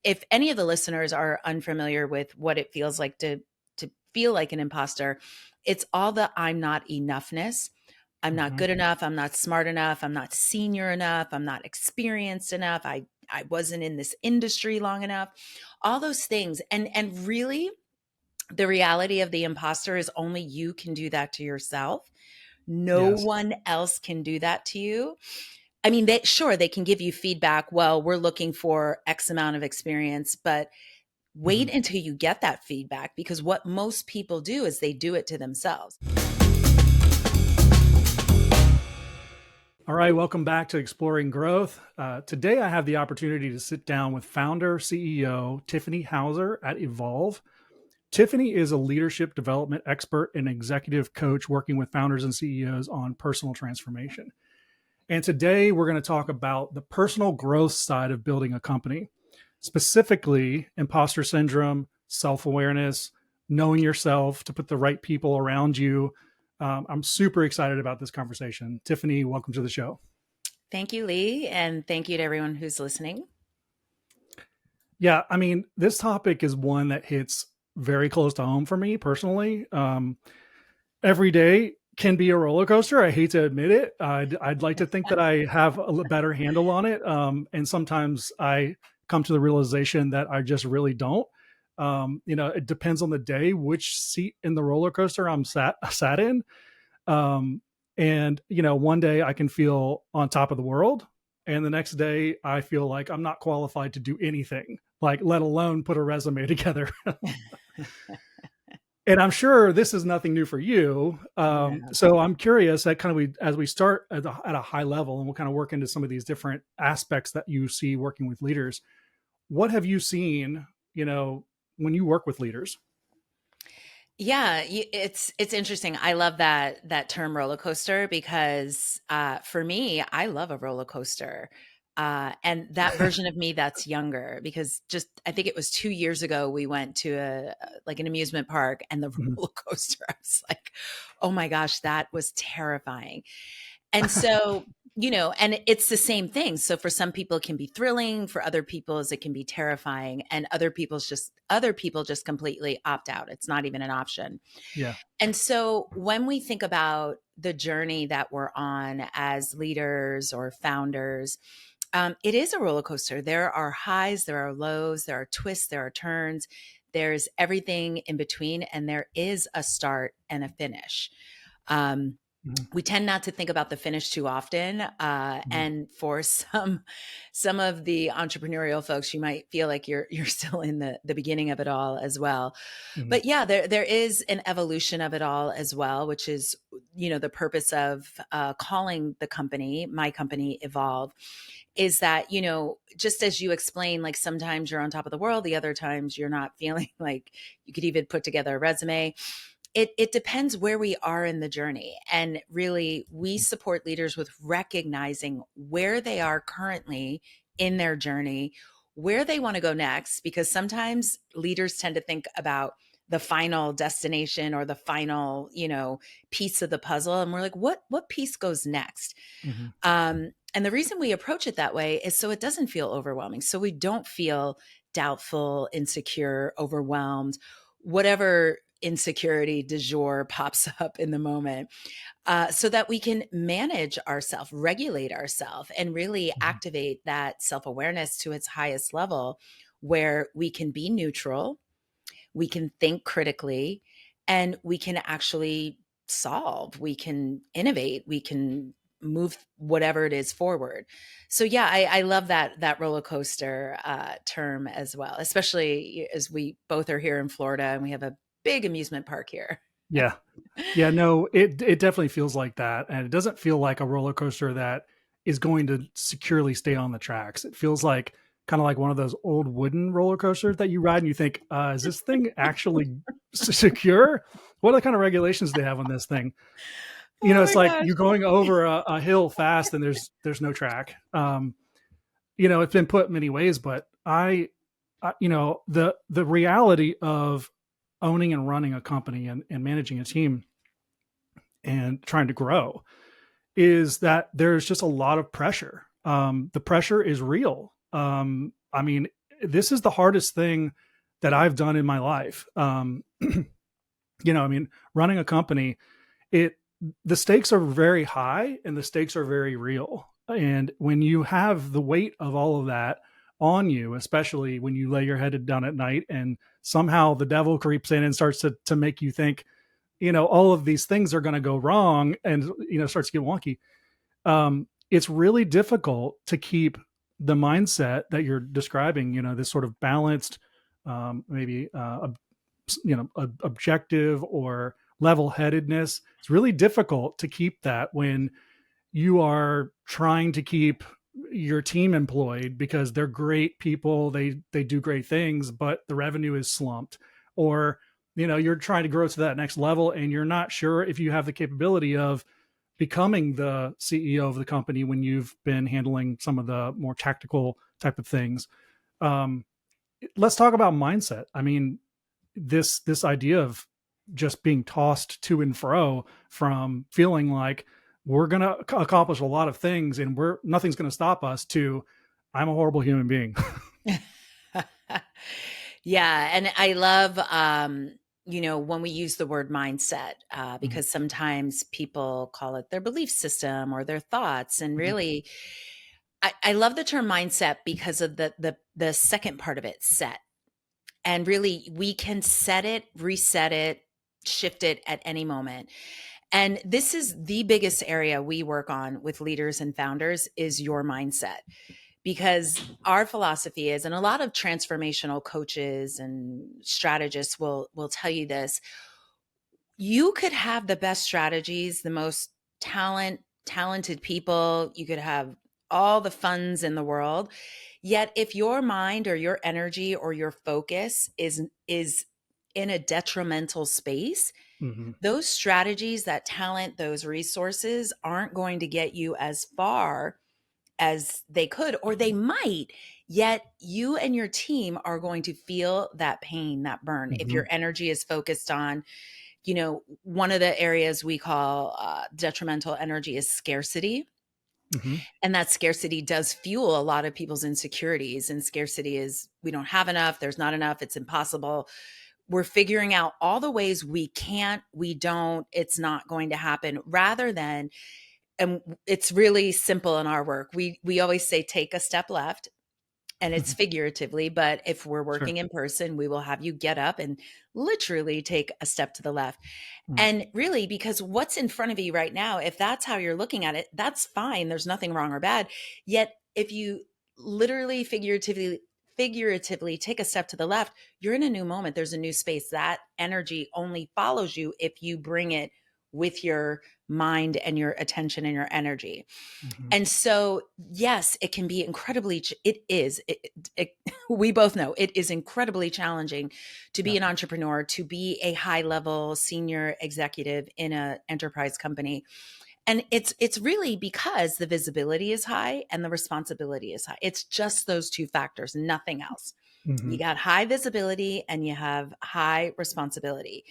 if any of the listeners are unfamiliar with what it feels like to feel like an imposter, it's all the I'm not enoughness. I'm not Hmm. good enough. I'm not smart enough. I'm not senior enough. I'm not experienced enough. I wasn't in this industry long enough. All those things. And really the reality of the imposter is only you can do that to yourself. No Yes. one else can do that to you. I mean, they can give you feedback. Well, we're looking for X amount of experience, but Hmm. wait until you get that feedback, because what most people do is they do it to themselves. All right, welcome back to Exploring Growth. Today, I have the opportunity to sit down with founder CEO Tiffany Hauser at Evolve. Tiffany is a leadership development expert and executive coach working with founders and CEOs on personal transformation. And today, we're going to talk about the personal growth side of building a company, specifically imposter syndrome, self awareness, knowing yourself to put the right people around you. I'm super excited about this conversation. Tiffany, welcome to the show. Thank you, Lee. And thank you to everyone who's listening. Yeah, I mean, this topic is one that hits very close to home for me personally. Every day can be a roller coaster. I hate to admit it. I'd like to think that I have a better handle on it. And sometimes I come to the realization that I just really don't. It depends on the day, which seat in the roller coaster I'm sat in. Um, and one day I can feel on top of the world, and the next day I feel like I'm not qualified to do anything, like let alone put a resume together. And I'm sure this is nothing new for you. No. So I'm curious that as we start at a high level, and we'll kind of work into some of these different aspects that you see working with leaders. What have you seen, when you work with leaders? Yeah, it's interesting. I love that term roller coaster because for me, I love a roller coaster. And that version of me that's younger, because just I think it was 2 years ago we went to like an amusement park, and the Mhm. roller coaster. I was like, oh my gosh, that was terrifying. And so, and it's the same thing. So for some people it can be thrilling, for other people it can be terrifying, and other people just completely opt out. It's not even an option. Yeah. And so when we think about the journey that we're on as leaders or founders, it is a roller coaster. There are highs, there are lows, there are twists, there are turns, there's everything in between, and there is a start and a finish. Um, Mhm. we tend not to think about the finish too often, Mhm. and for some of the entrepreneurial folks, you might feel like you're still in the beginning of it all as well. Mhm. But yeah, there is an evolution of it all as well, which is the purpose of calling my company Evolve, is that just as you explain, like sometimes you're on top of the world, the other times you're not feeling like you could even put together a resume. It depends where we are in the journey. And really, we support leaders with recognizing where they are currently in their journey, where they want to go next, because sometimes leaders tend to think about the final destination or the final, piece of the puzzle. And we're like, what piece goes next? Mhm. And the reason we approach it that way is so it doesn't feel overwhelming. So we don't feel doubtful, insecure, overwhelmed, whatever insecurity du jour pops up in the moment, so that we can manage ourselves, regulate ourselves, and really Mhm. activate that self awareness to its highest level, where we can be neutral, we can think critically, and we can actually solve, we can innovate, we can move whatever it is forward. So yeah, I love that roller coaster term as well, especially as we both are here in Florida and we have a big amusement park here. Yeah. Yeah, no, it definitely feels like that, and it doesn't feel like a roller coaster that is going to securely stay on the tracks. It feels like kind of like one of those old wooden roller coasters that you ride and you think, "Is this thing actually secure? What are the kind of regulations they have on this thing?" Oh It's my like gosh. you're going over a hill fast and there's no track. It's been put many ways, but the reality of owning and running a company and managing a team and trying to grow is that there's just a lot of pressure. The pressure is real. I mean, this is the hardest thing that I've done in my life. I mean, running a company, it the stakes are very high and the stakes are very real. And when you have the weight of all of that on you, especially when you lay your head down at night and somehow the devil creeps in and starts to make you think, all of these things are going to go wrong and, starts to get wonky. It's really difficult to keep the mindset that you're describing, this sort of balanced, maybe, objective or level headedness. It's really difficult to keep that when you are trying to keep your team employed because they're great people, they do great things, but the revenue is slumped. Or you're trying to grow to that next level and you're not sure if you have the capability of becoming the CEO of the company when you've been handling some of the more tactical type of things. um, let's talk about mindset. I mean, this idea of just being tossed to and fro from feeling like we're going to accomplish a lot of things and we're nothing's going to stop us to I'm a horrible human being. Yeah, and I love, when we use the word mindset, Mhm, because sometimes people call it their belief system or their thoughts, and mhm, really, I love the term mindset because of the second part of it, set. And really, we can set it, reset it, shift it at any moment. And this is the biggest area we work on with leaders and founders is your mindset, because our philosophy is, and a lot of transformational coaches and strategists will tell you this, you could have the best strategies, the most talented people, you could have all the funds in the world, yet if your mind or your energy or your focus is in a detrimental space, mhm, those strategies, that talent, those resources aren't going to get you as far as they could, or they might, yet you and your team are going to feel that pain, that burn. If mhm, your energy is focused on, one of the areas we call detrimental energy is scarcity. mhm, And that scarcity does fuel a lot of people's insecurities. And scarcity is, we don't have enough, there's not enough, it's impossible. We're figuring out all the ways we can't, we don't, it's not going to happen, rather than, and it's really simple in our work. We always say take a step left, and it's mhm. figuratively, but if we're Sure. working in person, we will have you get up and literally take a step to the left. Mm, And really, because what's in front of you right now, if that's how you're looking at it, that's fine. There's nothing wrong or bad. Yet if you literally figuratively take a step to the left, you're in a new moment. There's a new space. That energy only follows you if you bring it with your mind and your attention and your energy. mhm. And so, yes, it can be incredibly, it is, we both know it is incredibly challenging to be Yeah. an entrepreneur, to be a high level senior executive in an enterprise company. And it's really because the visibility is high and the responsibility is high. It's just those two factors, nothing else. You Mhm, got high visibility and you have high responsibility.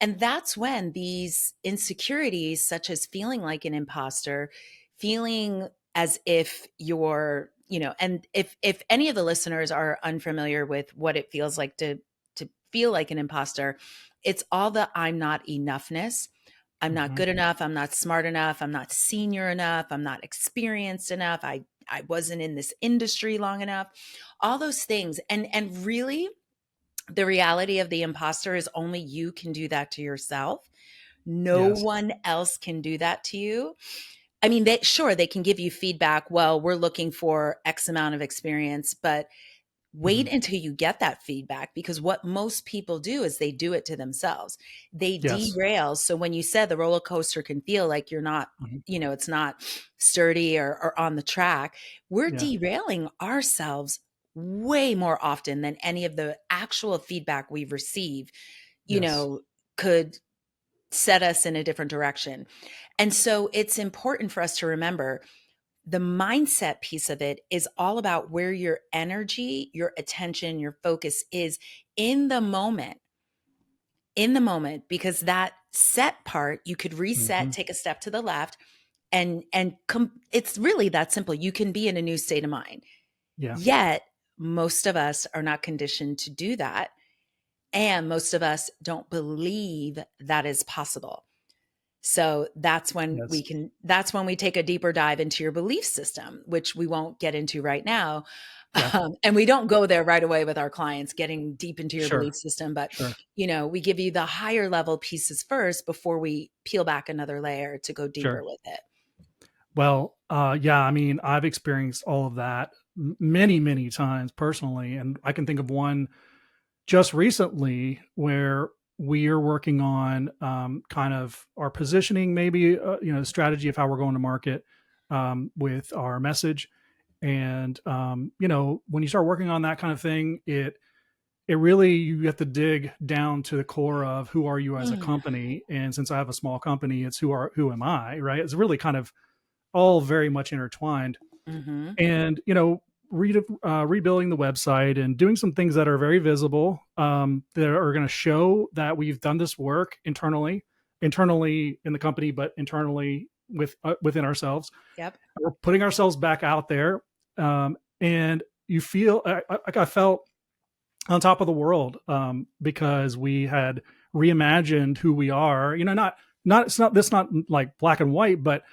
And that's when these insecurities, such as feeling like an imposter, feeling as if you're, and if any of the listeners are unfamiliar with what it feels like to feel like an imposter, it's all the I'm not enoughness. I'm not mhm. good enough. I'm not smart enough. I'm not senior enough. I'm not experienced enough. I wasn't in this industry long enough. All those things. And really, the reality of the imposter is only you can do that to yourself. No Yes. one else can do that to you. I mean, they can give you feedback. Well, we're looking for X amount of experience, but wait Mhm. until you get that feedback, because what most people do is they do it to themselves. They Yes. derail. So when you said the roller coaster can feel like you're not, Mhm. it's not sturdy or on the track, we're Yeah. derailing ourselves way more often than any of the actual feedback we receive, you Yes. know, could set us in a different direction. And so it's important for us to remember the mindset piece of it is all about where your energy, your attention, your focus is in the moment, because that set part, you could reset, Mhm. take a step to the left, and it's really that simple. You can be in a new state of mind. Yeah. Yet most of us are not conditioned to do that. And most of us don't believe that is possible. So Yes. that's when we take a deeper dive into your belief system, which we won't get into right now. Yeah. And we don't go there right away with our clients, getting deep into your Sure. belief system, but Sure. we give you the higher level pieces first before we peel back another layer to go deeper Sure. with it. Well, yeah, I mean, I've experienced all of that many, many times personally. And I can think of one just recently where we are working on kind of our positioning, maybe, strategy of how we're going to market with our message. And, when you start working on that kind of thing, it really, you have to dig down to the core of who are you as a Mm. company. And since I have a small company, it's who am I, right? It's really kind of all very much intertwined. Hmm. And rebuilding the website and doing some things that are very visible, that are going to show that we've done this work internally in the company, but internally within ourselves. Yep. We're putting ourselves back out there, and you feel like I felt on top of the world, because we had reimagined who we are. Not like black and white, but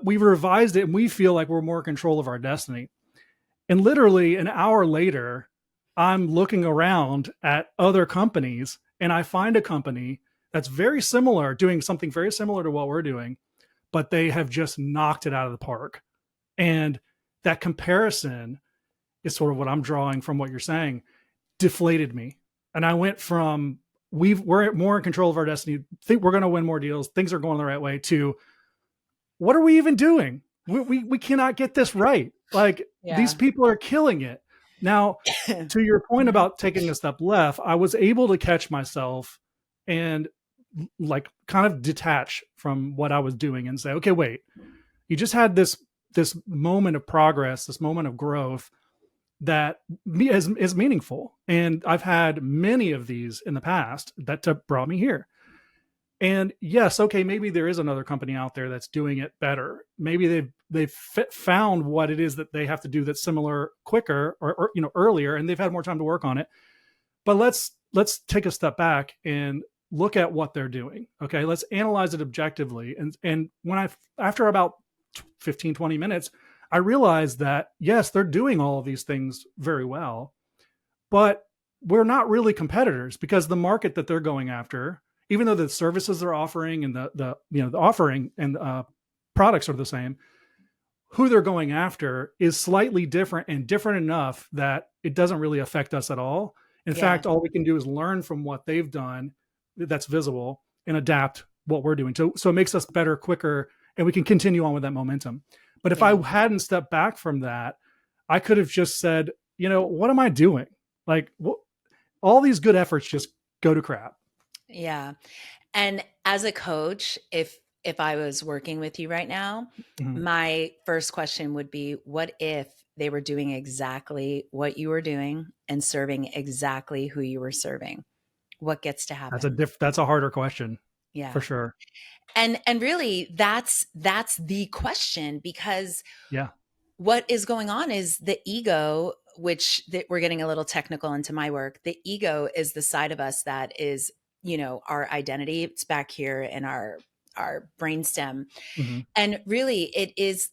we've revised it, and we feel like we're more in control of our destiny. And literally an hour later, I'm looking around at other companies, and I find a company that's very similar, doing something very similar to what we're doing, but they have just knocked it out of the park. And that comparison is sort of what I'm drawing from what you're saying, deflated me. And I went from we're more in control of our destiny, think we're going to win more deals, things are going the right way, to what are we even doing? We cannot get this right. Like, these Yeah. people are killing it. Now, to your point Mhm. about taking a step left, I was able to catch myself and like kind of detach from what I was doing and say, okay, wait, you just had this moment of progress, this moment of growth that is meaningful. And I've had many of these in the past that brought me here. And yes, okay, maybe there is another company out there that's doing it better. Maybe they've found what it is that they have to do that's similar quicker, or earlier, and they've had more time to work on it. But let's take a step back and look at what they're doing. Okay, let's analyze it objectively. And when after about 15, 20 minutes, I realized that yes, they're doing all of these things very well, but we're not really competitors, because the market that they're going after, even though the services they're offering and the offering and products are the same, who they're going after is slightly different, and different enough that it doesn't really affect us at all. In Yeah. fact, all we can do is learn from what they've done that's visible and adapt what we're doing. So it makes us better, quicker, and we can continue on with that momentum. But if I Yeah. hadn't stepped back from that, I could have just said, what am I doing? Like, all these good efforts just go to crap. Yeah. And as a coach, if I was working with you right now, Mhm. my first question would be, what if they were doing exactly what you were doing and serving exactly who you were serving? What gets to happen? That's a harder question for Yeah. sure. And really that's the question, because Yeah. what is going on is the ego, which that we're getting a little technical into my work. The ego is the side of us that is, our identity. It's back here in our brainstem. Hmm. And really it is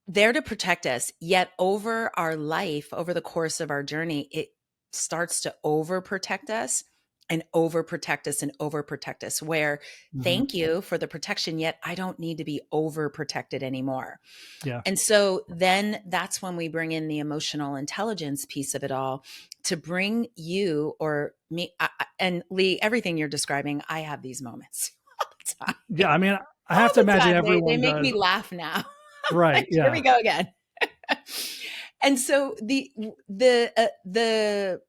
there to protect us. Yet over our life, over the course of our journey, it starts to overprotect us and overprotect us and overprotect us. Where Hmm. thank you for the protection, yet I don't need to be overprotected anymore. Yeah. And so then that's when we bring in the emotional intelligence piece of it all to bring you or me. And Lee, everything you're describing, I have these moments all the Yeah. time. I mean, I All have to the imagine time. They everyone make me does. laugh now. Right. Like, here we Yeah. go again. And so the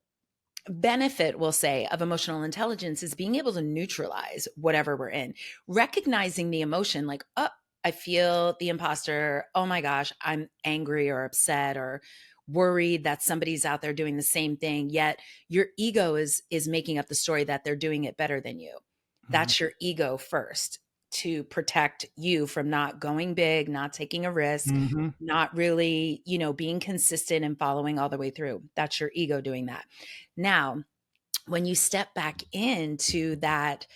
benefit, we'll say, of emotional intelligence is being able to neutralize whatever we're in, recognizing the emotion, like, oh, I feel the imposter. Oh my gosh, I'm angry or upset or worried that somebody's out there doing the same thing. Yet your ego is making up the story that they're doing it better than you. Hmm. That's your ego first. to protect you from not going big, not taking a risk, Mm-hmm. not really, being consistent and following all the way through. That's your ego doing that. Now, when you step back into that,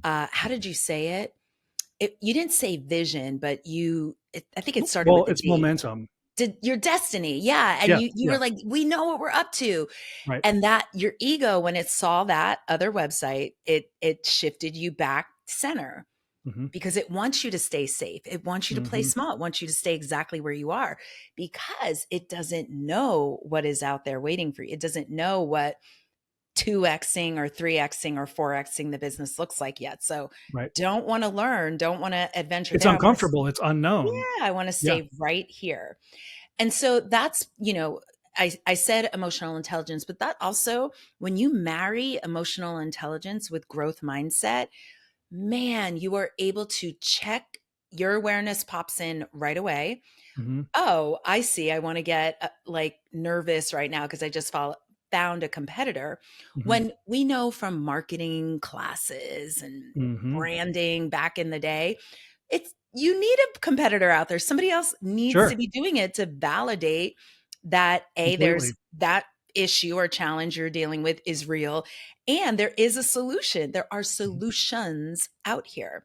how did you say it? You didn't say vision, but I think it started Well, with a it's D. momentum. Did your destiny. Yeah. And Yes. you were Yes. like, we know what we're up to. Right. And that your ego, when it saw that other website, it shifted you back center Mm-hmm. because it wants you to stay safe. It wants you to play Mm-hmm. small. It wants you to stay exactly where you are because it doesn't know what is out there waiting for you. It doesn't know what 2xing or 3xing or 4xing the business looks like yet. So Right. don't want to learn, don't want to adventure It's there. uncomfortable. It's unknown. I want to Yeah. stay right here. And so that's, I said emotional intelligence, but that also, when you marry emotional intelligence with growth mindset, man, you are able to check your awareness pops in right away. Mm-hmm. Oh, I see. I want to get like nervous right now because I just found a competitor. Mm-hmm. When we know from marketing classes and Mm-hmm. branding back in the day, it's you need a competitor out there. Somebody else needs to Sure. be doing it to validate that there's Completely. that issue or challenge you're dealing with is real and there is a solution. There are Mm-hmm. solutions out here.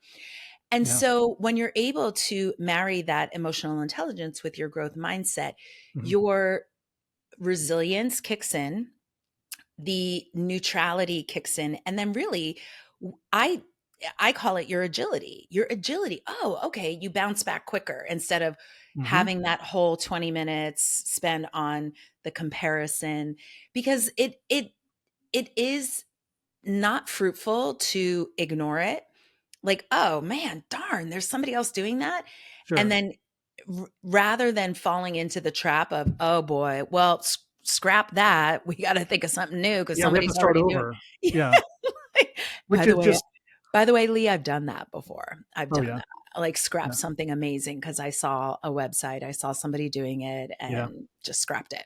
And Yeah. so when you're able to marry that emotional intelligence with your growth mindset, Mm-hmm. your resilience kicks in, the neutrality kicks in, and then really I I call it your agility. Your agility. Oh, okay, you bounce back quicker instead of Mm-hmm. having that whole 20 minutes spent on the comparison because it is not fruitful to ignore it like, "Oh, man, darn, there's somebody else doing that?" And Sure. then rather than falling into the trap of, "Oh, boy, well, scrap that. We gotta think of something new because Yeah. We have to somebody's start already doing." over. Yeah. By Which the is way just, by the way, Lee, I've done that before. I've oh, done yeah. that. Like, scrap Yeah. something amazing because I saw a website, I saw somebody doing it Yeah. and just scrapped it.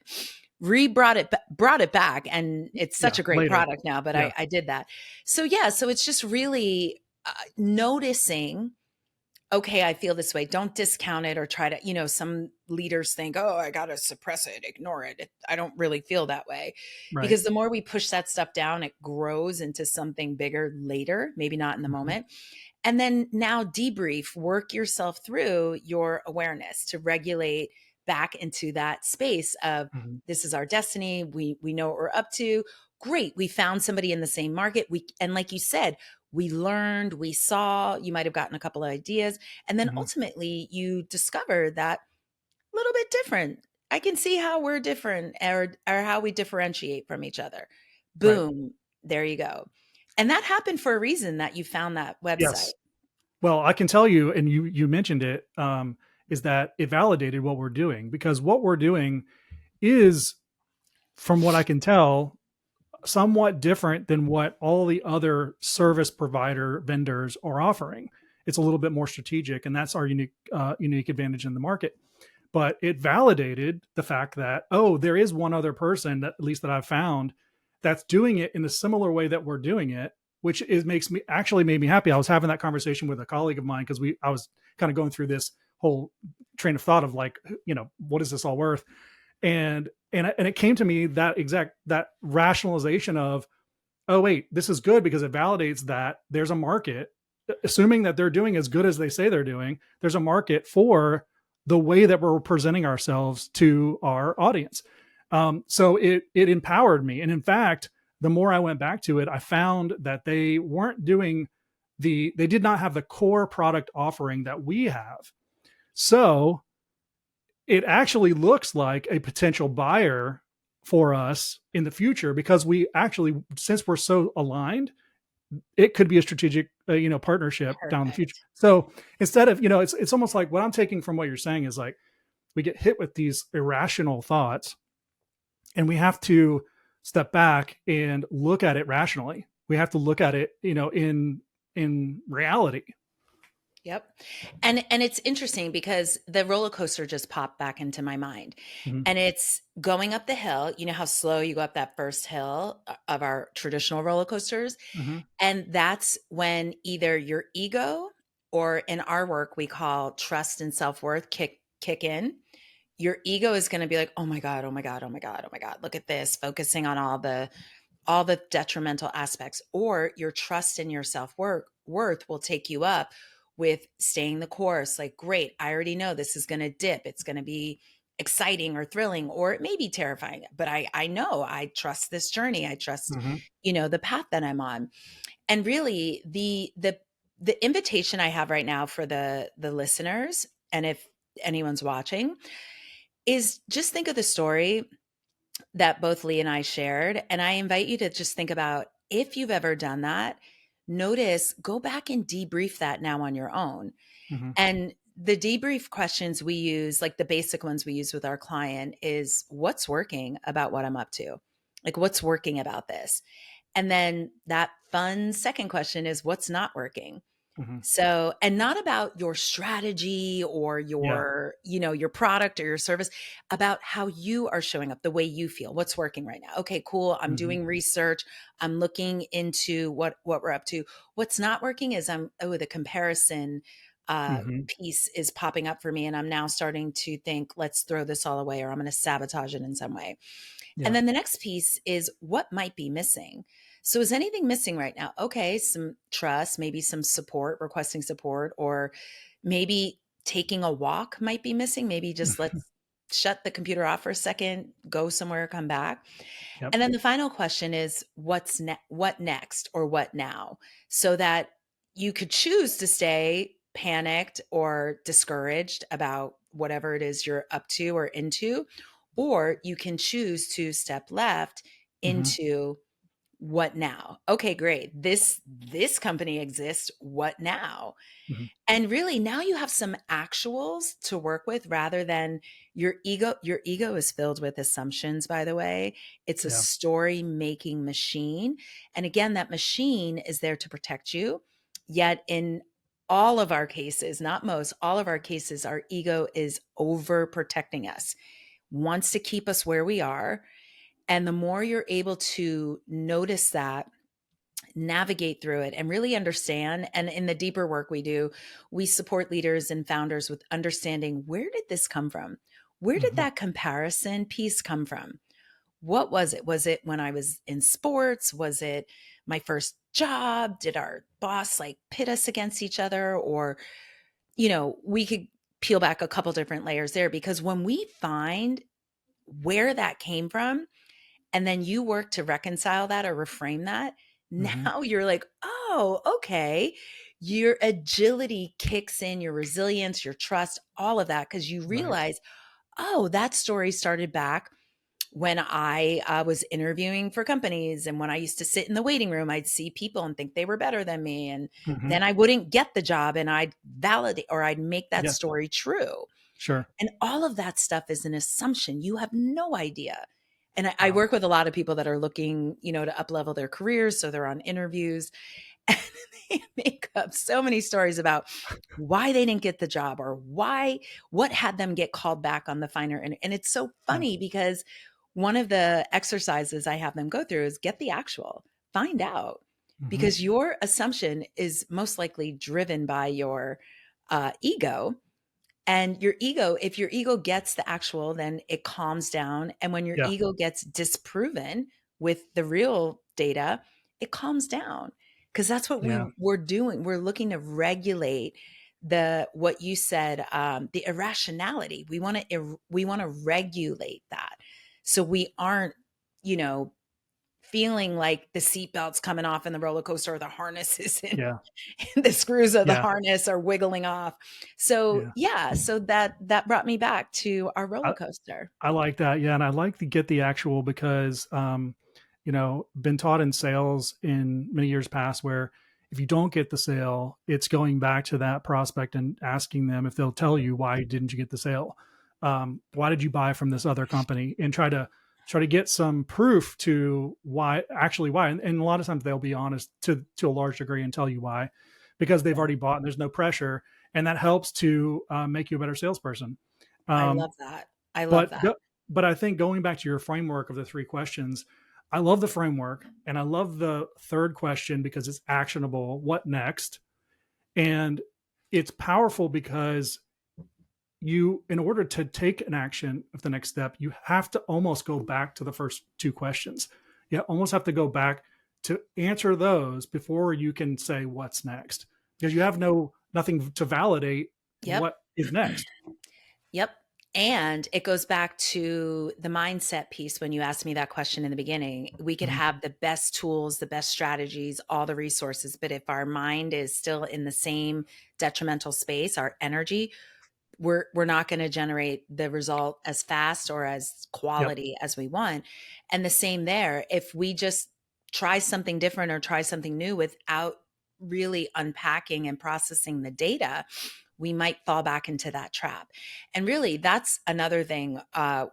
Brought it back, and it's such Yeah. a great Later. product now, but Yeah. I did that. So, yeah, so it's just really, noticing, okay, I feel this way. Don't discount it or try to, some leaders think, oh, I got to suppress it, ignore it. I don't really feel that way. Right. Because the more we push that stuff down, it grows into something bigger later, maybe not in the Mm-hmm. moment. And then now debrief, work yourself through your awareness to regulate back into that space of Mm-hmm. this is our destiny. We know what we're up to. Great. We found somebody in the same market. And like you said, we learned, we saw, you might have gotten a couple of ideas. And then Mm-hmm. ultimately you discover that a little bit different. I can see how we're different or how we differentiate from each other. Right. Boom. There you go. And that happened for a reason that you found that website. Yes. Well, I can tell you, and you mentioned it, is that it validated what we're doing, because what we're doing is, from what I can tell, somewhat different than what all the other service provider vendors are offering. It's a little bit more strategic, and that's our unique advantage in the market. But it validated the fact that, oh, there is one other person that, at least that I've found, that's doing it in a similar way that we're doing it, which is makes me actually made me happy. I was having that conversation with a colleague of mine because I was kind of going through this whole train of thought of like, what is this all worth? And it came to me that rationalization of, oh wait, this is good because it validates that there's a market, assuming that they're doing as good as they say they're doing, there's a market for the way that we're presenting ourselves to our audience. So it empowered me. And in fact, the more I went back to it, I found that they weren't doing they did not have the core product offering that we have. So it actually looks like a potential buyer for us in the future, because we actually, since we're so aligned, it could be a strategic partnership down the future. Perfect. So instead of, it's almost like, what I'm taking from what you're saying is like, we get hit with these irrational thoughts, and we have to step back and look at it rationally. We have to look at it, in reality. Yep. And it's interesting because the roller coaster just popped back into my mind. Mm-hmm. And it's going up the hill. You know how slow you go up that first hill of our traditional roller coasters? Mm-hmm. And that's when either your ego or in our work we call trust and self-worth kick in, your ego is going to be like, oh my god, oh my god, oh my god, oh my god, look at this, focusing on all the detrimental aspects. Or your trust in your self-worth will take you up with staying the course. Like, great, I already know this is going to dip, it's going to be exciting or thrilling, or it may be terrifying, but I know, I trust this journey, I trust, Mm-hmm. the path that I'm on. And really, the invitation I have right now for the listeners, and if anyone's watching, is just think of the story that both Lee and I shared. And I invite you to just think about, if you've ever done that, notice, go back and debrief that now on your own. Mm-hmm. And the debrief questions we use, like the basic ones we use with our client, is what's working about what I'm up to? Like, what's working about this? And then that fun second question is what's not working? Mm-hmm. So, and not about your strategy or Yeah. your product or your service, about how you are showing up, the way you feel, what's working right now. Okay, cool. I'm Mm-hmm. doing research. I'm looking into what we're up to. What's not working is the comparison Mm-hmm. piece is popping up for me. And I'm now starting to think, let's throw this all away, or I'm going to sabotage it in some way. And Yeah. then the next piece is what might be missing. So is anything missing right now? Okay, some trust, maybe some support, requesting support, or maybe taking a walk might be missing. Maybe just let's shut the computer off for a second, go somewhere, come back. Yep. And then the final question is what next, or what now? So that you could choose to stay panicked or discouraged about whatever it is you're up to or into, or you can choose to step left Mm-hmm. into what now? Okay, great. This company exists. What now? Mm-hmm. And really, now you have some actuals to work with, rather than your ego. Your ego is filled with assumptions, by the way. It's a Yeah. story making machine. And again, that machine is there to protect you. Yet in all of our cases, not most, all of our cases, our ego is over protecting us, wants to keep us where we are. And the more you're able to notice that, navigate through it, and really understand, and in the deeper work we do, we support leaders and founders with understanding, where did this come from? Where did Mm-hmm. that comparison piece come from? What was it? Was it when I was in sports? Was it my first job? Did our boss like pit us against each other? Or, we could peel back a couple different layers there, because when we find where that came from, and then you work to reconcile that or reframe that, Mm-hmm. now you're like, oh, okay. Your agility kicks in, your resilience, your trust, all of that, because you Right. realize, oh, that story started back when I was interviewing for companies. And when I used to sit in the waiting room, I'd see people and think they were better than me. And Mm-hmm. then I wouldn't get the job, and I'd validate, or I'd make that Yeah. story true. Sure. And all of that stuff is an assumption. You have no idea. And I Wow. work with a lot of people that are looking, to up level their careers. So they're on interviews, and they make up so many stories about why they didn't get the job, or what had them get called back on the finer. And it's so Yeah. funny, because one of the exercises I have them go through is get the actual, find out, Mm-hmm. because your assumption is most likely driven by your ego. And your ego, if your ego gets the actual, then it calms down. And when your Yeah. ego gets disproven with the real data, it calms down. Because that's what Yeah. we're doing. We're looking to regulate what you said, the irrationality. We want to regulate that. So we aren't, you know, feeling like the seatbelt's coming off in the roller coaster, or the harness is in, Yeah. the screws of the Yeah. harness are wiggling off. So Yeah. yeah, so that brought me back to our roller I, coaster. I like that. Yeah. And I like to get the actual because, been taught in sales in many years past where if you don't get the sale, it's going back to that prospect and asking them if they'll tell you why didn't you get the sale? Why did you buy from this other company? And try to get some proof to why. And a lot of times they'll be honest to a large degree and tell you why, because they've Yeah, already bought and there's no pressure. And that helps to make you a better salesperson. I Um, love that. I love but that. but I think going back to your framework of the three questions, I love the framework and I love the third question because it's actionable. What next? And it's powerful because you, in order to take an action of the next step, you have to almost go back to the first two questions. You almost have to go back to answer those before you can say what's next, because you have nothing to validate Yep. what is next. Yep. And it goes back to the mindset piece when you asked me that question in the beginning. We could Mhm. have the best tools, the best strategies, all the resources, but if our mind is still in the same detrimental space, our energy, we're not going to generate the result as fast or as Yep. quality as we want. And the same there, if we just try something different or try something new without really unpacking and processing the data, we might fall back into that trap. And really, that's another thing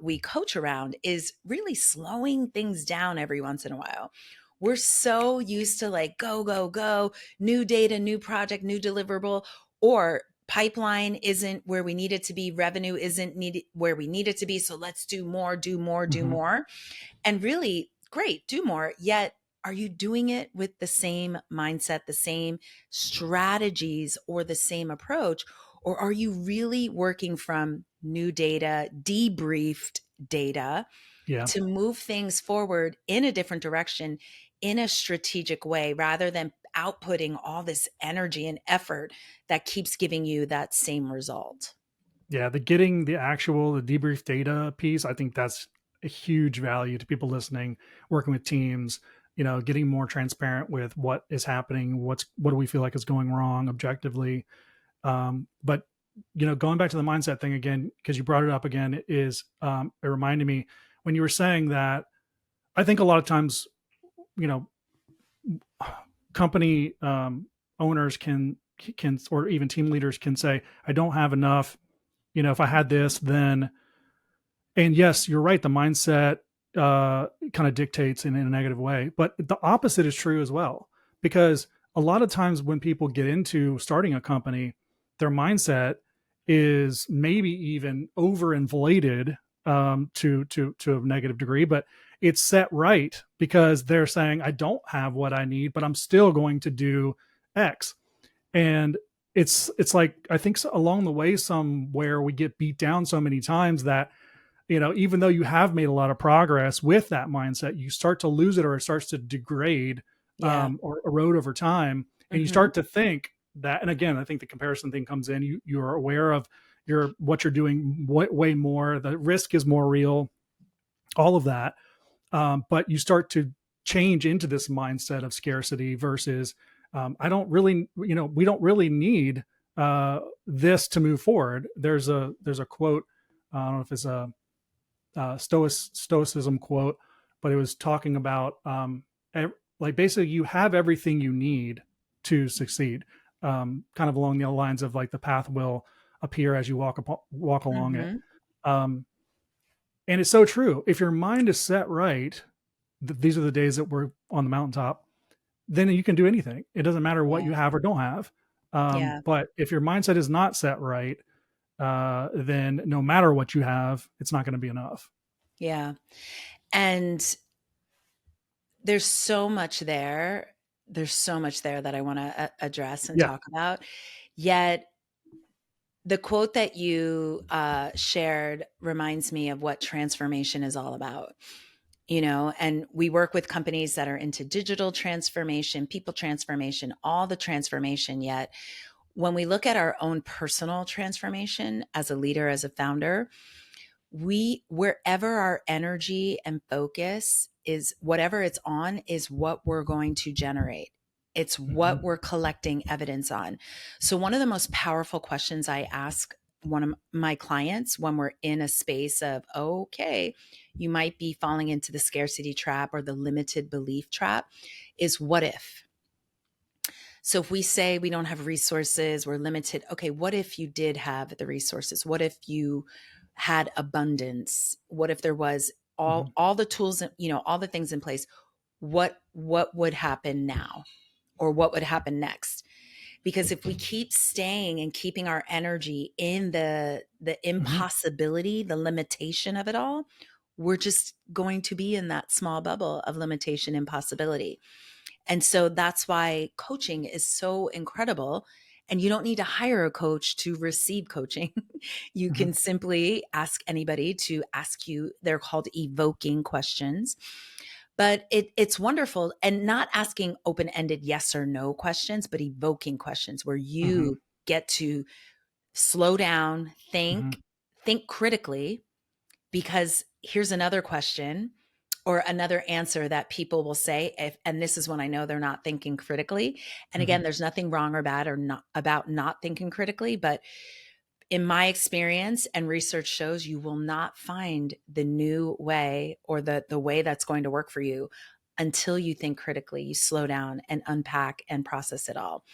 we coach around, is really slowing things down every once in a while. We're so used to like go, go, go, new data, new project, new deliverable, or pipeline isn't where we need it to be, revenue isn't needed where we need it to be. So let's do more, do more, do Hmm. more. And really, great, do more. Yet, are you doing it with the same mindset, the same strategies, or the same approach? Or are you really working from new data, debriefed data, Yeah. to move things forward in a different direction in a strategic way rather than outputting all this energy and effort that keeps giving you that same result? Yeah, the getting the debrief data piece, I think that's a huge value to people listening, working with teams, getting more transparent with what is happening, what do we feel like is going wrong objectively. But going back to the mindset thing again, because you brought it up again, is it reminded me when you were saying that. I think a lot of times, you know, company owners can or even team leaders can say, "I don't have enough. If I had this, then." And yes, you're right. The mindset kind of dictates in a negative way, but the opposite is true as well. Because a lot of times when people get into starting a company, their mindset is maybe even overinflated to a negative degree, but it's set right because they're saying, "I don't have what I need, but I'm still going to do X." And it's like I think along the way somewhere we get beat down so many times that even though you have made a lot of progress with that mindset, you start to lose it or it starts to degrade Yeah. or erode over time. And you Hmm. start to think that, and again, I think the comparison thing comes in. You're aware of what you're doing way more. The risk is more real, all of that. But you start to change into this mindset of scarcity versus I don't really, we don't really need this to move forward. There's a quote. I don't know if it's a stoicism quote, but it was talking about like basically you have everything you need to succeed, kind of along the lines of like the path will appear as you walk along it. Hmm. Um, and it's so true. If your mind is set right, these are the days that we're on the mountaintop. Then you can do anything. It doesn't matter what Yeah. you have or don't have. Yeah. But if your mindset is not set right, then no matter what you have, it's not going to be enough. Yeah. And there's so much there. There's so much there that I want to address and Yeah. talk about. Yet, the quote that you shared reminds me of what transformation is all about. And we work with companies that are into digital transformation, people transformation, all the transformation. Yet, when we look at our own personal transformation as a leader, as a founder, we wherever our energy and focus is, whatever it's on is what we're going to generate. It's Mhm. what we're collecting evidence on. So one of the most powerful questions I ask one of my clients when we're in a space of, okay, you might be falling into the scarcity trap or the limited belief trap, is what if? So if we say we don't have resources, we're limited. Okay, what if you did have the resources? What if you had abundance? What if there was Mhm. all the tools, all the things in place? What would happen now? Or what would happen next? Because if we keep staying and keeping our energy in the Mhm. impossibility, the limitation of it all, we're just going to be in that small bubble of limitation, impossibility. And so that's why coaching is so incredible. And you don't need to hire a coach to receive coaching. You Mhm. can simply ask anybody to ask you, they're called evoking questions. But it's wonderful, and not asking open-ended yes or no questions, but evoking questions where Mhm. you get to slow down, Mhm. think critically, because here's another question or another answer that people will say if, and this is when I know they're not thinking critically. And Mhm. again, there's nothing wrong or bad or not about not thinking critically, but in my experience and research shows you will not find the new way or the way that's going to work for you until you think critically, you slow down and unpack and process it all.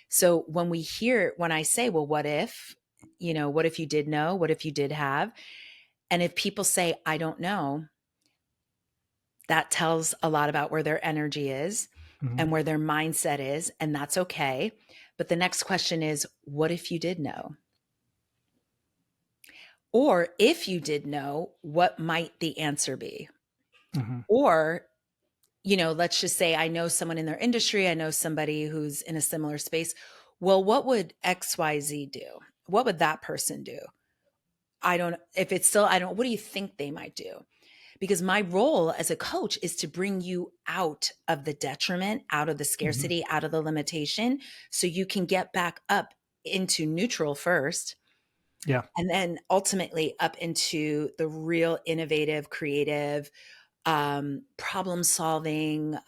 So when I say, well, what if, what if you did know? What if you did have? And if people say, I don't know, that tells a lot about where their energy is Mhm. and where their mindset is. And that's okay. But the next question is, what if you did know? Or if you did know, what might the answer be? Mhm. Or, let's just say I know someone in their industry, I know somebody who's in a similar space. Well, what would XYZ do? What would that person do? I don't, if it's still, I don't, what do you think they might do? Because my role as a coach is to bring you out of the detriment, out of the Mhm. scarcity, out of the limitation, so you can get back up into neutral first, Yeah. and then ultimately up into the real innovative, creative, problem solving,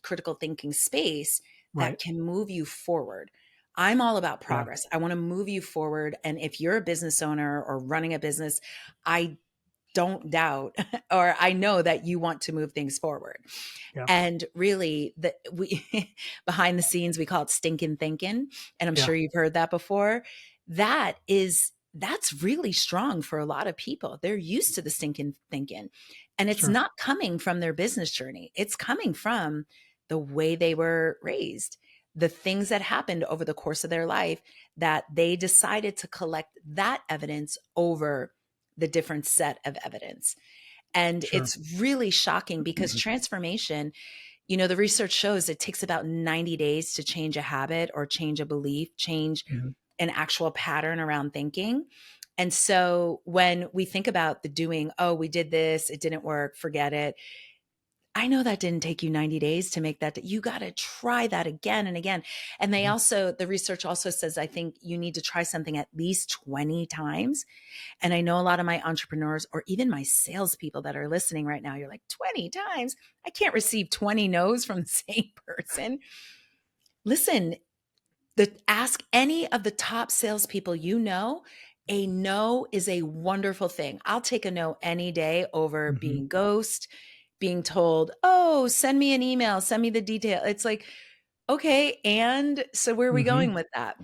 critical thinking space that Right. can move you forward. I'm all about Yeah. progress. I want to move you forward. And if you're a business owner or running a business, I don't doubt or I know that you want to move things forward. Yeah. And really, we behind the scenes we call it stinking thinking, and I'm Yeah. sure you've heard that before. That's really strong for a lot of people. They're used to the stinking thinking, and it's Sure. not coming from their business journey. It's coming from the way they were raised, the things that happened over the course of their life that they decided to collect that evidence over the different set of evidence. And Sure. it's really shocking because Mhm. transformation, the research shows it takes about 90 days to change a habit or change a belief, change Mhm. an actual pattern around thinking. And so when we think about the doing, oh, we did this, it didn't work, forget it. I know that didn't take you 90 days to make that. You got to try that again and again. And Mhm. the research also says, I think you need to try something at least 20 times. And I know a lot of my entrepreneurs or even my salespeople that are listening right now, you're like, 20 times? I can't receive 20 no's from the same person. Listen, ask any of the top salespeople you know. A no is a wonderful thing. I'll take a no any day over Mhm. being ghost, being told, oh, send me an email, send me the detail. It's like, okay. And so where are we Mhm. going with that?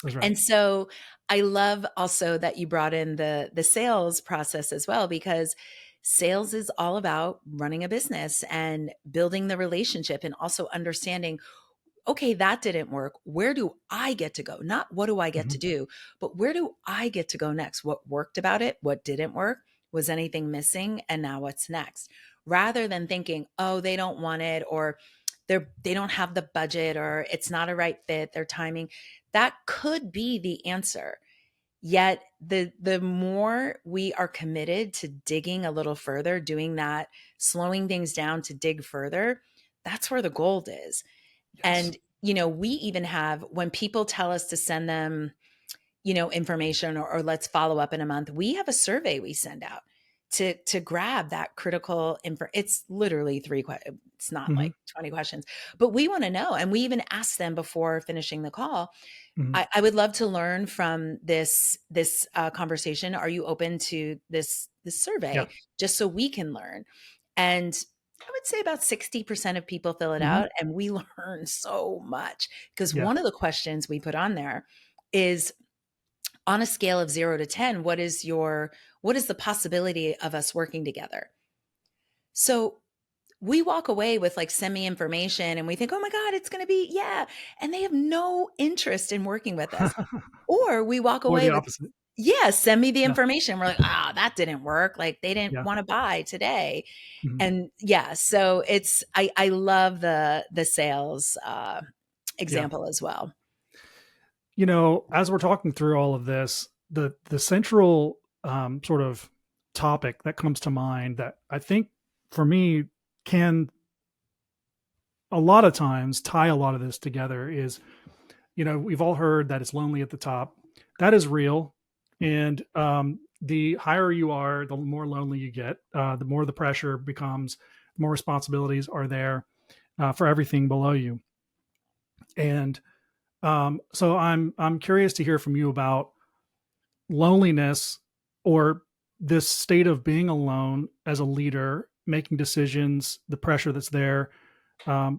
That's right. And so I love also that you brought in the sales process as well, because sales is all about running a business and building the relationship and also understanding, okay, that didn't work. Where do I get to go? Not what do I get to Mhm. do, but where do I get to go next? What worked about it? What didn't work? Was anything missing? And now what's next? Rather than thinking, oh, they don't want it, or they don't have the budget, or it's not a right fit, their timing. That could be the answer. Yet the more we are committed to digging a little further, doing that, slowing things down to dig further, that's where the gold is. Yes. And, we even have when people tell us to send them, information or let's follow up in a month, we have a survey we send out to grab that critical info. It's literally it's not Mhm. like 20 questions, but we want to know. And we even ask them before finishing the call, Mhm. I would love to learn from this conversation. Are you open to this Yeah. survey just so we can learn? And I would say about 60% of people fill it Mhm. out, and we learn so much because Yeah. one of the questions we put on there is, on a scale of 0 to 10, what is the possibility of us working together? So we walk away with like send me information and we think, oh my God, it's going to be, yeah. And they have no interest in working with us. Or we walk Or the away with, opposite. yeah, send me the Yeah. information. We're like, ah, that didn't work. Like they didn't Yeah. want to buy today. Mhm. And yeah, so I love the sales Yeah. example as well. as we're talking through all of this, the central sort of topic that comes to mind that I think for me can a lot of times tie a lot of this together is, we've all heard that it's lonely at the top. That is real. And the higher you are, the more lonely you get, the more the pressure becomes, the more responsibilities are there for everything below you. And so I'm curious to hear from you about loneliness, or this state of being alone as a leader, making decisions, the pressure that's there.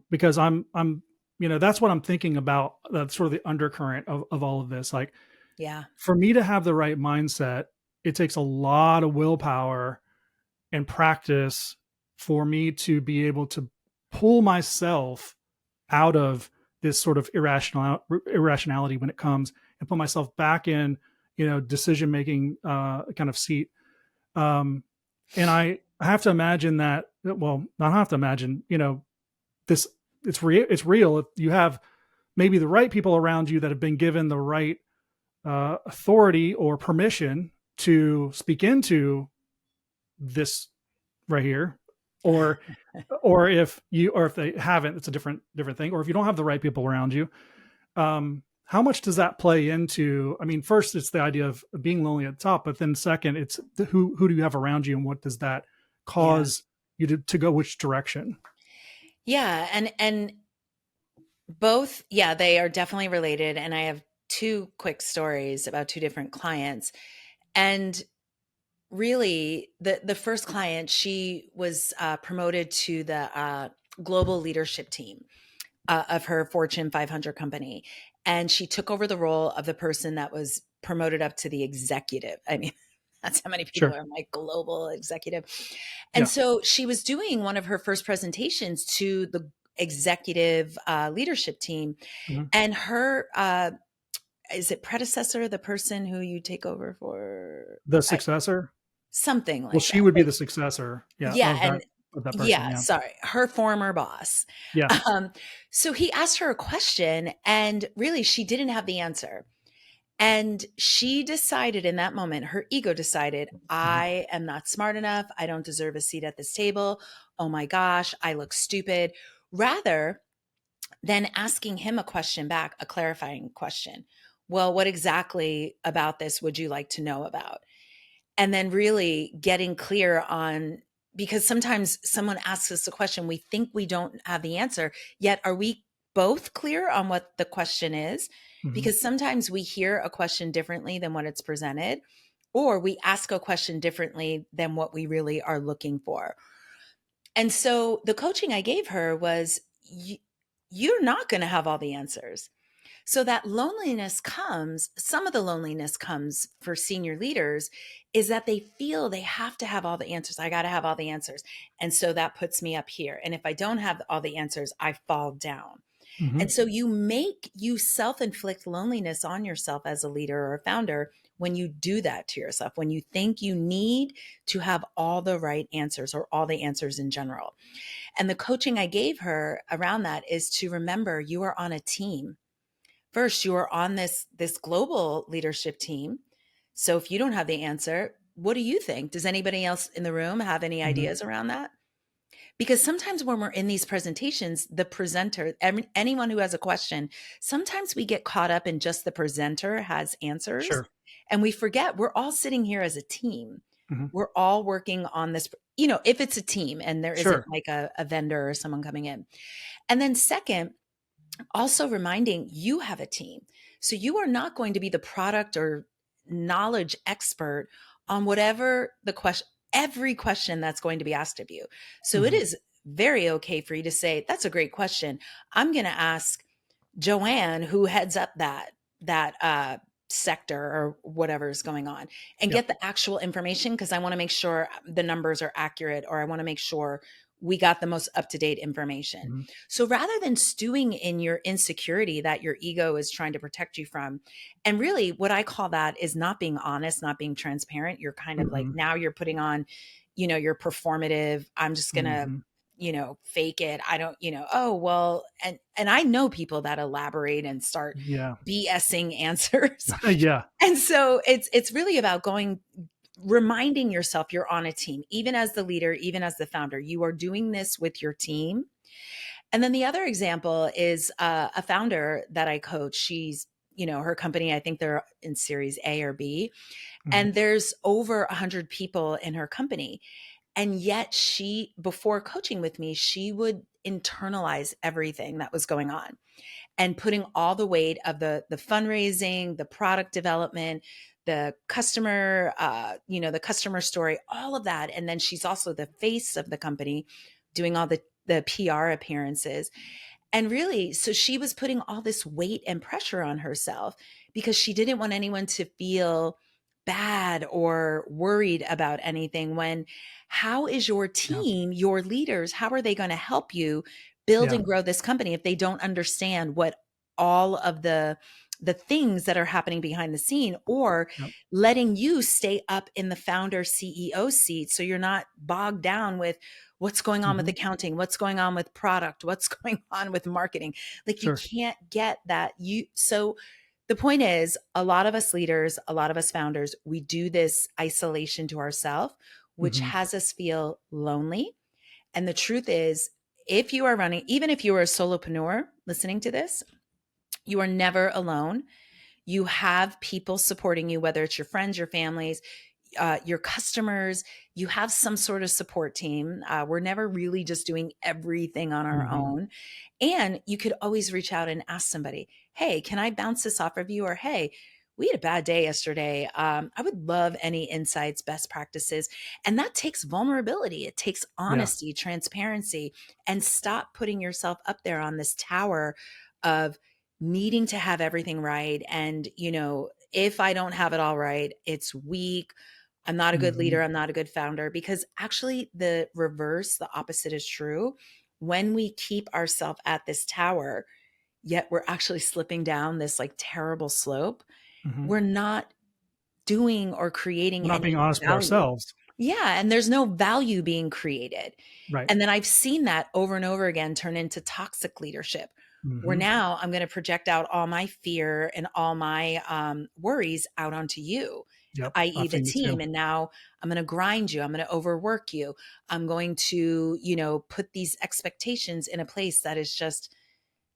Because I'm that's what I'm thinking about. That's sort of the undercurrent of all of this. Like, Yeah. for me to have the right mindset, it takes a lot of willpower and practice for me to be able to pull myself out of this sort of irrationality when it comes, and put myself back in, decision making kind of seat. um and I have to imagine that, well, not have to imagine, this, it's real. If you have maybe the right people around you that have been given the right authority or permission to speak into this right here, or if they haven't, it's a different thing. Or if you don't have the right people around you, how much does that play into, I mean, first it's the idea of being lonely at the top, but then second, it's who do you have around you, and what does that Yeah. cause you to go which direction? Yeah. And both, yeah, they are definitely related. And I have two quick stories about two different clients. And really, the first client, she was promoted to the global leadership team of her Fortune 500 company. And she took over the role of the person that was promoted up to the executive. I mean, that's how many people Sure. are like global executive. And Yeah. so she was doing one of her first presentations to the executive leadership team. Mhm. And her, is it predecessor, the person who you take over for? The I, successor. something Well, like she that. would be Like, the successor, yeah, yeah, and of that person. yeah, Yeah. sorry, her former boss. Yeah. Um, so he asked her a question, and really, she didn't have the answer. And she decided in that moment, her ego decided, Mhm. I am not smart enough. I don't deserve a seat at this table. Oh my gosh, I look stupid. Rather than asking him a question back, a clarifying question. Well, what exactly about this would you like to know about? And then really getting clear on, because sometimes someone asks us a question, we think we don't have the answer, yet are we both clear on what the question is? Mhm. Because sometimes we hear a question differently than what it's presented, or we ask a question differently than what we really are looking for. And so the coaching I gave her was, you're not going to have all the answers. So that loneliness comes, some of the loneliness comes for senior leaders is that they feel they have to have all the answers. I got to have all the answers. And so that puts me up here. And if I don't have all the answers, I fall down. Mhm. And so you self-inflict loneliness on yourself as a leader or a founder when you do that to yourself, when you think you need to have all the right answers or all the answers in general. And the coaching I gave her around that is to remember you are on a team. First, you are on this global leadership team. So if you don't have the answer, what do you think? Does anybody else in the room have any Mhm. ideas around that? Because sometimes when we're in these presentations, the presenter, anyone who has a question, sometimes we get caught up in just the presenter has answers, Sure. and we forget we're all sitting here as a team. Mhm. We're all working on this, if it's a team and there isn't Sure. like a vendor or someone coming in. And then second, also reminding you have a team. So you are not going to be the product or knowledge expert on whatever the question, every question that's going to be asked of you. So it Mhm. is very okay for you to say, that's a great question. I'm going to ask Joanne, who heads up that sector or whatever is going on, and Yeah. get the actual information because I want to make sure the numbers are accurate, or I want to make sure we got the most up to date information. Mhm. So rather than stewing in your insecurity that your ego is trying to protect you from, and really what I call that is not being honest, not being transparent. You're kind of like Mhm. now you're putting on, your performative. I'm just gonna Mhm. fake it. I don't, oh, well, and I know people that elaborate and start Yeah. BSing answers. Yeah. And so it's really about reminding yourself you're on a team, even as the leader, even as the founder, you are doing this with your team. And then the other example is a founder that I coach. She's, her company, I think they're in series A or B, Mhm. and there's over 100 people in her company. And yet before coaching with me, she would internalize everything that was going on and putting all the weight of the fundraising, the product development, the customer, the customer story, all of that. And then she's also the face of the company, doing all the PR appearances. And really, so she was putting all this weight and pressure on herself because she didn't want anyone to feel bad or worried about anything. When how is your Yeah. team, your leaders, how are they going to help you build Yeah. and grow this company if they don't understand what all of the things that are happening behind the scene, or Yep. letting you stay up in the founder CEO seat so you're not bogged down with what's going on with Mhm. accounting, what's going on with product, what's going on with marketing. Like you Sure. can't get that. So the point is, a lot of us leaders, a lot of us founders, we do this isolation to ourselves, which Mhm. has us feel lonely. And the truth is, if you are running, even if you are a solopreneur listening to this, you are never alone. You have people supporting you, whether it's your friends, your families, your customers. You have some sort of support team. We're never really just doing everything on our Mhm. own. And you could always reach out and ask somebody, hey, can I bounce this off of you? Or, hey, we had a bad day yesterday. I would love any insights, best practices. And that takes vulnerability. It takes Yeah. honesty, transparency, and stop putting yourself up there on this tower of needing to have everything right. And, if I don't have it all right, it's weak. I'm not a good Mhm. leader. I'm not a good founder. Because actually, the reverse, the opposite is true. When we keep ourselves at this tower, yet we're actually slipping down this like terrible slope, Mhm. we're not doing or We're creating not being any honest with value. ourselves. Yeah. And there's no value being created. Right. And then I've seen that over and over again turn into toxic leadership, where Mhm. now I'm going to project out all my fear and all my worries out onto you, Yep. i.e., I've the seen it team. too. And now I'm going to grind you. I'm going to overwork you. I'm going to, put these expectations in a place that is just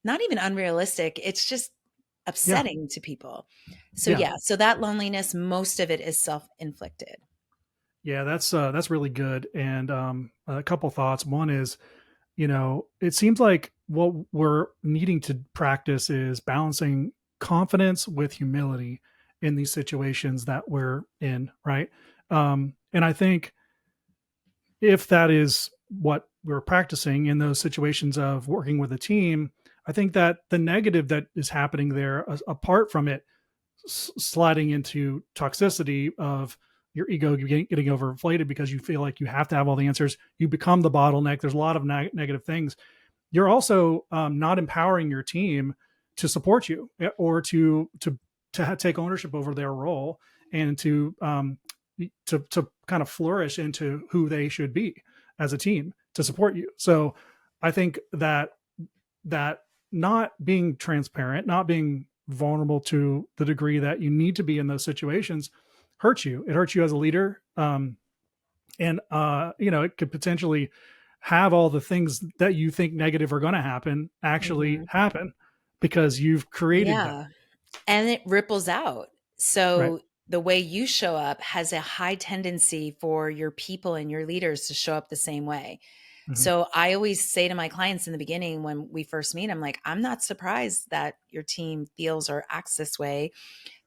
not even unrealistic. It's just Yeah. upsetting to people. So, Yeah. yeah. So that loneliness, most of it is self inflicted. Yeah, that's really good. And a couple thoughts. One is, it seems like what we're needing to practice is balancing confidence with humility in these situations that we're in, right? And I think if that is what we're practicing in those situations of working with a team, I think that the negative that is happening there, apart from it sliding into toxicity of your ego getting overinflated because you feel like you have to have all the answers, you become the bottleneck. There's a lot of negative things. You're also not empowering your team to support you, or to take ownership over their role, and to kind of flourish into who they should be as a team to support you. So I think that not being transparent, not being vulnerable to the degree that you need to be in those situations hurts you. It hurts you as a leader. And it could potentially have all the things that you think negative are going to happen actually Mhm. happen because you've created them. Yeah. And it ripples out. Right. So the way you show up has a high tendency for your people and your leaders to show up the same way. Hmm. So I always say to my clients in the beginning when we first meet, I'm like, I'm not surprised that your team feels or acts this way,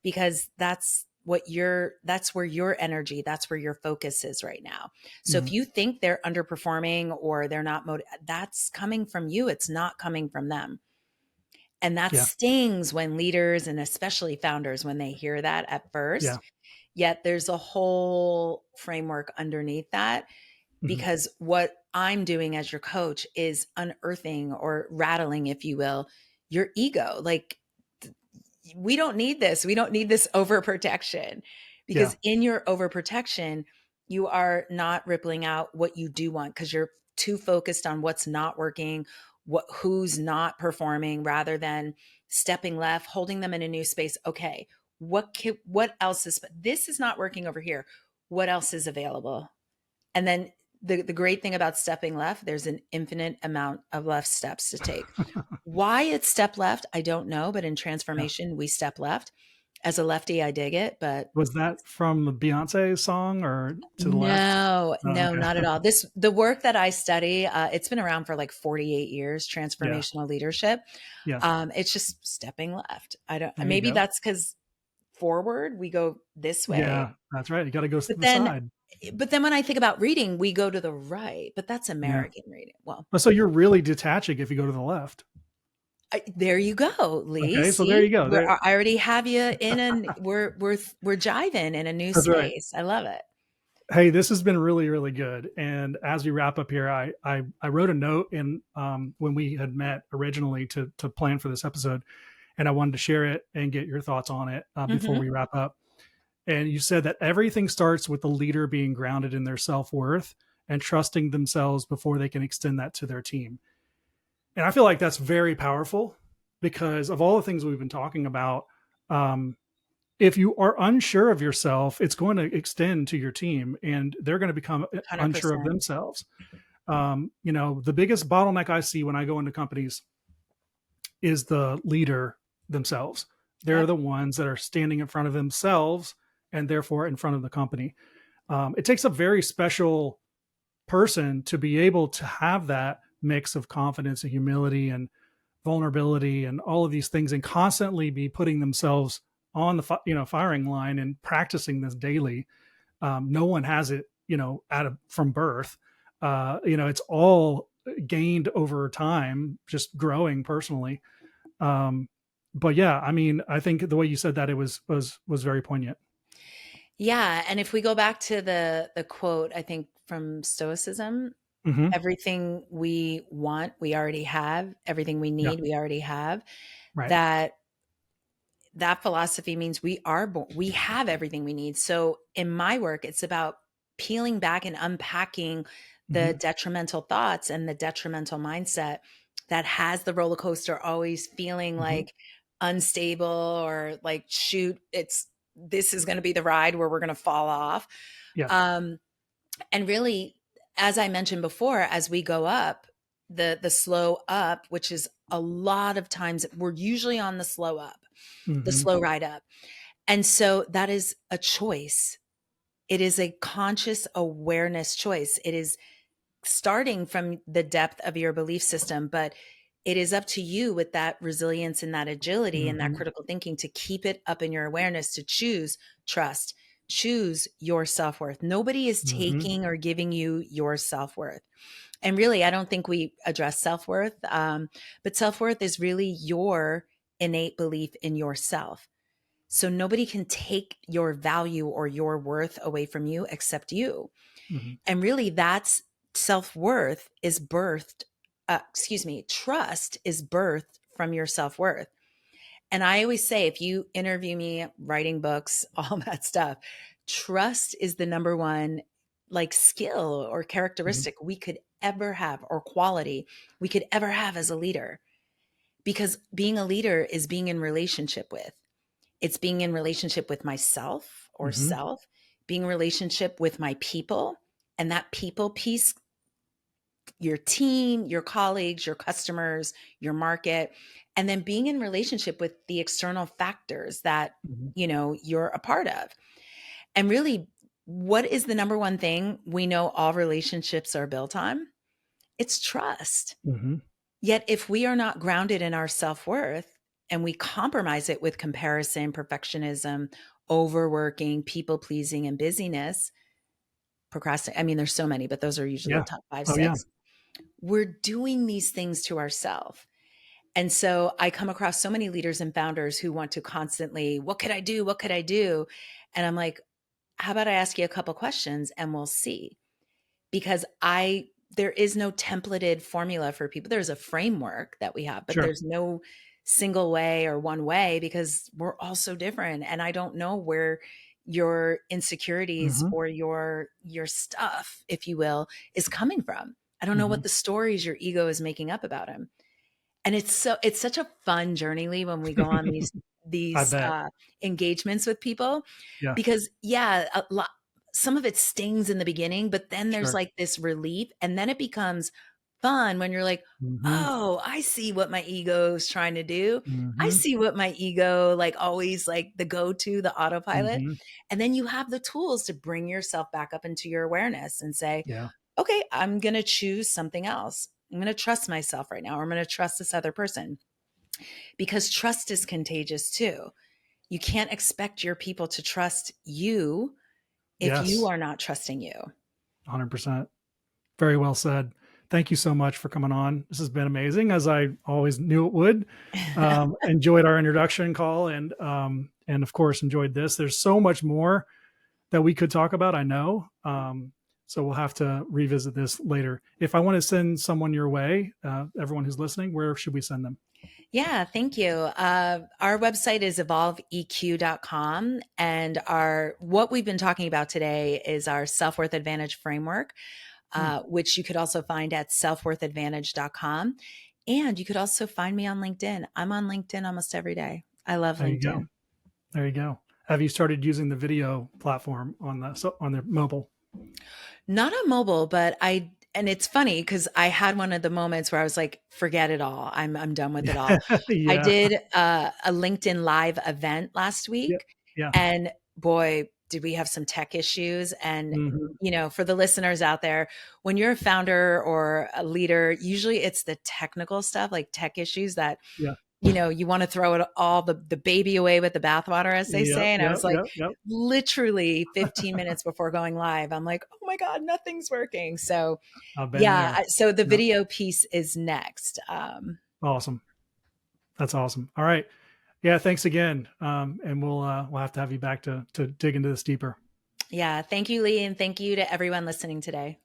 because that's where your energy, that's where your focus is right now. So Hmm. if you think they're underperforming or they're not that's coming from you. It's not coming from them. And that Yeah. stings when leaders and especially founders, when they hear that at Yeah. first. Yet there's a whole framework underneath that, Hmm. because what I'm doing as your coach is unearthing or rattling, if you will, your ego. Like, we don't need this. We don't need this overprotection, Yeah. because in your overprotection, you are not rippling out what you do want, because you're too focused on what's not working, who's not performing, rather than stepping left, holding them in a new space. Okay, what else is, this is not working over here. What else is available? And then the great thing about stepping left, there's an infinite amount of left steps to take. Why it's step left, I don't know, but in Yeah. transformation, we step left. As a lefty, I dig it, but Was that from the Beyonce song or to the left? no, Oh, no, okay. not at all. The work that I study, it's been around for like 48 years, Yeah. transformational leadership. Yeah. It's just stepping left. I don't, There you maybe go. that's because forward we go this way, Yeah, that's right. You got to go to but the then, side. when I think about reading, we go to the right, but that's Yeah. American reading. Well, But so you're really detaching if you go to the left. there you go, Lee. Okay. So there you See, go. There, I already have you in an, we're jiving in a new that's right. space. I love it. Hey, this has been really, really good. And as we wrap up here, I wrote a note in when we had met originally to plan for this episode, and I wanted to share it and get your thoughts on it before Hmm. we wrap up. And you said that everything starts with the leader being grounded in their self worth and trusting themselves before they can extend that to their team. And I feel like that's very powerful because of all the things we've been talking about. Um, if you are unsure of yourself, it's going to extend to your team and they're going to become unsure of 100%. themselves. The biggest bottleneck I see when I go into companies is the leader themselves. They're Yep. the ones that are standing in front of themselves and therefore in front of the company. It takes a very special person to be able to have that mix of confidence and humility and vulnerability and all of these things and constantly be putting themselves on the firing line and practicing this daily. No one has it from birth. It's all gained over time, just growing personally. um, but yeah, I mean, I think the way you said that, it was very poignant. Yeah, and if we go back to the quote, I think from Stoicism, Hmm. everything we want, we already have. Everything we Yeah. need, we already have. Right. That that philosophy means we have everything we need. So in my work, it's about peeling back and unpacking the Hmm. detrimental thoughts and the detrimental mindset that has the roller coaster always feeling Hmm. like unstable, or like, shoot, it's this is going to be the ride where we're going to fall off. Yeah. um and really, as I mentioned before, as we go up, the slow up, which is a lot of times we're usually on the slow up, the Hmm. slow ride up. And so that is a choice. It is a conscious awareness choice. It is starting from the depth of your belief system, but it is up to you with that resilience and that agility and that Hmm. critical thinking to keep it up in your awareness, to choose trust, choose your self worth. Nobody is Hmm. taking or giving you your self worth. And really, I don't think we address self worth, but self worth is really your innate belief in yourself. So nobody can take your value or your worth away from you except you. Hmm. And really, that's self worth is birthed, trust is birthed from your self worth. And I always say, if you interview me, writing books, all that stuff, trust is the number one like skill or Hmm. characteristic we could ever have, or quality we could ever have as a leader. Because being a leader is being in relationship with, it's being in relationship with myself or Hmm. self, being in relationship with my people, and that people piece, your team, your colleagues, your customers, your market, and then being in relationship with the external factors that, Hmm. you're a part of. And really, what is the number one thing we know all relationships are built on? It's trust. Hmm. Yet if we are not grounded in our self-worth and we compromise it with comparison, perfectionism, overworking, people pleasing, and busyness, procrastinate, I mean, there's so many, but those are usually the Yeah. top five, Oh yeah. six. We're doing these things to ourselves. And so I come across so many leaders and founders who want to constantly, what could I do? What could I do? And I'm like, how about I ask you a couple questions and we'll see? Because there is no templated formula for people. There's a framework that we have, but Sure. there's no single way or one way, because we're all so different. And I don't know where your insecurities Hmm. or your stuff, if you will, is coming from. I don't know what Mhm. the stories your ego is making up about him. And it's such a fun journey, Lee, when we go on I these bet. engagements with people, Yeah. because yeah, some of it stings in the beginning, but then there's Sure. like this relief, and then it becomes fun when you're like, Mhm. oh, I see what my ego is trying to do. I Mhm. see what my ego, like, always, like, the go-to, the autopilot. Mhm. And then you have the tools to bring yourself back up into your awareness and say, Yeah. okay, I'm going to choose something else. I'm going to trust myself right now, or I'm going to trust this other person, because trust is contagious too. You can't expect your people to trust you if you Yes. are not trusting you. 100%. Very well said. Thank you so much for coming on. This has been amazing, as I always knew it would. Enjoyed our introduction call, and of course enjoyed this. There's so much more that we could talk about, I know. So we'll have to revisit this later. If I want to send someone your way, everyone who's listening, where should we send them? Yeah, thank you. Our website is evolveeq.com, and our what we've been talking about today is our self-worth advantage framework, Hmm, which you could also find at selfworthadvantage.com. And you could also find me on LinkedIn. I'm on LinkedIn almost every day. I love there you go. LinkedIn. There you go. Have you started using the video platform on the mobile? Not on mobile, but and it's funny because I had one of the moments where I was like, forget it all. I'm done with it all. I Yeah. did a LinkedIn live event last Yeah. week, Yeah. and boy, did we have some tech issues. And, Hmm. for the listeners out there, when you're a founder or a leader, usually it's the technical stuff, like tech issues, that Yeah. you want to throw it all, the baby away with the bathwater, as they Yep. say. And I Yep. was like, Yep. Yep. literally 15 minutes before going live, I'm like, oh my God, nothing's working. So I've been yeah, there. so the Yep. video piece is next. Awesome. That's awesome. All right. Yeah. Thanks again. And we'll have to have you back to dig into this deeper. Yeah. Thank you, Lee. And thank you to everyone listening today.